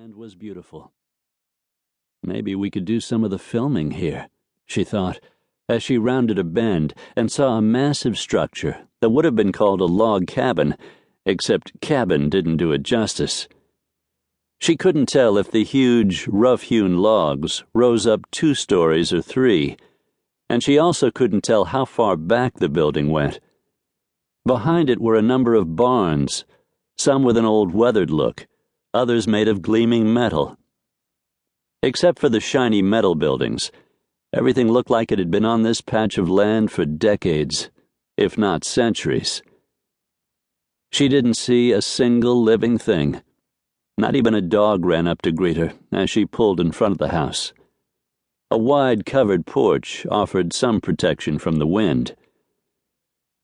land was beautiful. Maybe we could do some of the filming here, she thought, as she rounded a bend and saw a massive structure that would have been called a log cabin, except cabin didn't do it justice. She couldn't tell if the huge, rough-hewn logs rose up 2 stories or 3, and she also couldn't tell how far back the building went. Behind it were a number of barns, some with an old weathered look, others made of gleaming metal. Except for the shiny metal buildings, everything looked like it had been on this patch of land for decades, if not centuries. She didn't see a single living thing. Not even a dog ran up to greet her as she pulled in front of the house. A wide covered porch offered some protection from the wind.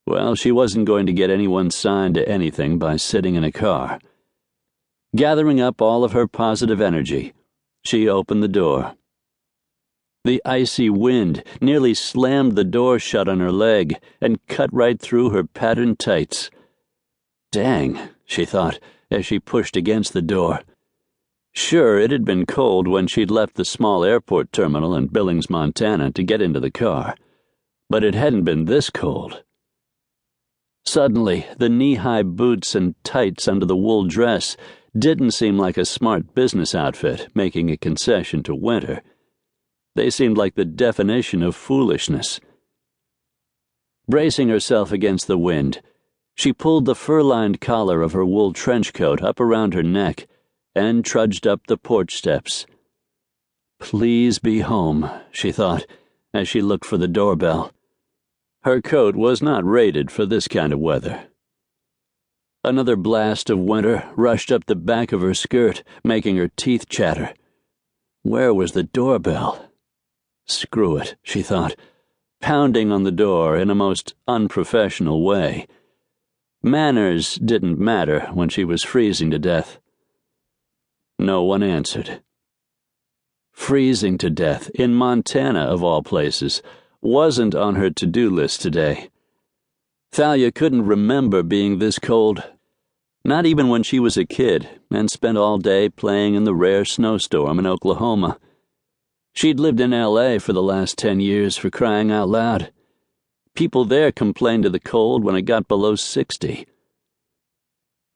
Well, she wasn't going to get anyone signed to anything by sitting in a car. Gathering up all of her positive energy, she opened the door. The icy wind nearly slammed the door shut on her leg and cut right through her patterned tights. Dang, she thought as she pushed against the door. Sure, it had been cold when she'd left the small airport terminal in Billings, Montana to get into the car, but it hadn't been this cold. Suddenly, the knee-high boots and tights under the wool dress didn't seem like a smart business outfit making a concession to winter. They seemed like the definition of foolishness. Bracing herself against the wind, she pulled the fur-lined collar of her wool trench coat up around her neck and trudged up the porch steps. Please be home, she thought, as she looked for the doorbell. Her coat was not rated for this kind of weather. Another blast of winter rushed up the back of her skirt, making her teeth chatter. Where was the doorbell? Screw it, she thought, pounding on the door in a most unprofessional way. Manners didn't matter when she was freezing to death. No one answered. Freezing to death, in Montana of all places, wasn't on her to-do list today. Thalia couldn't remember being this cold, not even when she was a kid and spent all day playing in the rare snowstorm in Oklahoma. She'd lived in L.A. for the last 10 years, for crying out loud. People there complained of the cold when it got below 60.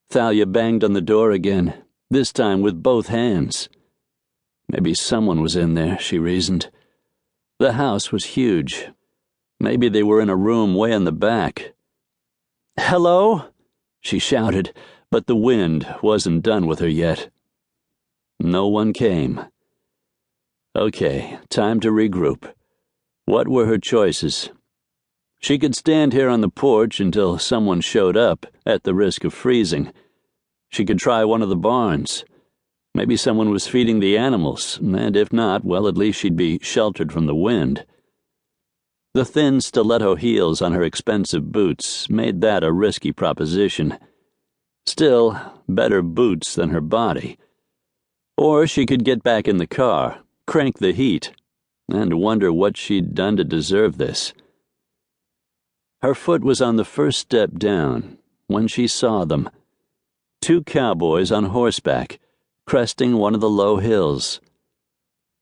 Thalia banged on the door again, this time with both hands. Maybe someone was in there, she reasoned. The house was huge. Maybe they were in a room way in the back. "Hello?" she shouted, but the wind wasn't done with her yet. No one came. Okay, time to regroup. What were her choices? She could stand here on the porch until someone showed up, at the risk of freezing. She could try one of the barns. Maybe someone was feeding the animals, and if not, well, at least she'd be sheltered from the wind. The thin stiletto heels on her expensive boots made that a risky proposition. Still, better boots than her body. Or she could get back in the car, crank the heat, and wonder what she'd done to deserve this. Her foot was on the first step down when she saw them. 2 cowboys on horseback, cresting one of the low hills.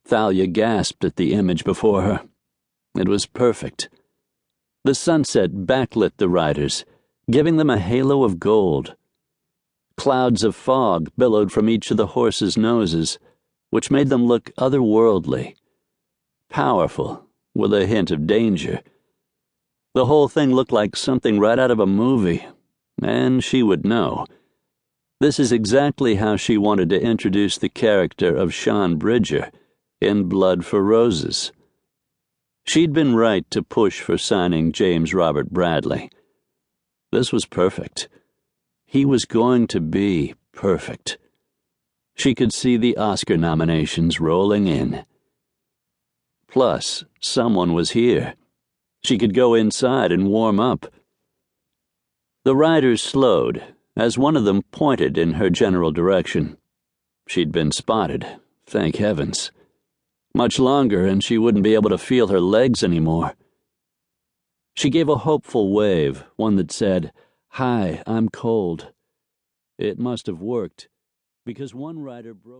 Thalia gasped at the image before her. It was perfect. The sunset backlit the riders, giving them a halo of gold. Clouds of fog billowed from each of the horses' noses, which made them look otherworldly, powerful, with a hint of danger. The whole thing looked like something right out of a movie, and she would know. This is exactly how she wanted to introduce the character of Sean Bridger in Blood for Roses. She'd been right to push for signing James Robert Bradley. This was perfect. He was going to be perfect. She could see the Oscar nominations rolling in. Plus, someone was here. She could go inside and warm up. The riders slowed as one of them pointed in her general direction. She'd been spotted, thank heavens. Much longer and she wouldn't be able to feel her legs anymore. She gave a hopeful wave, one that said, "Hi, I'm cold." It must have worked, because one rider broke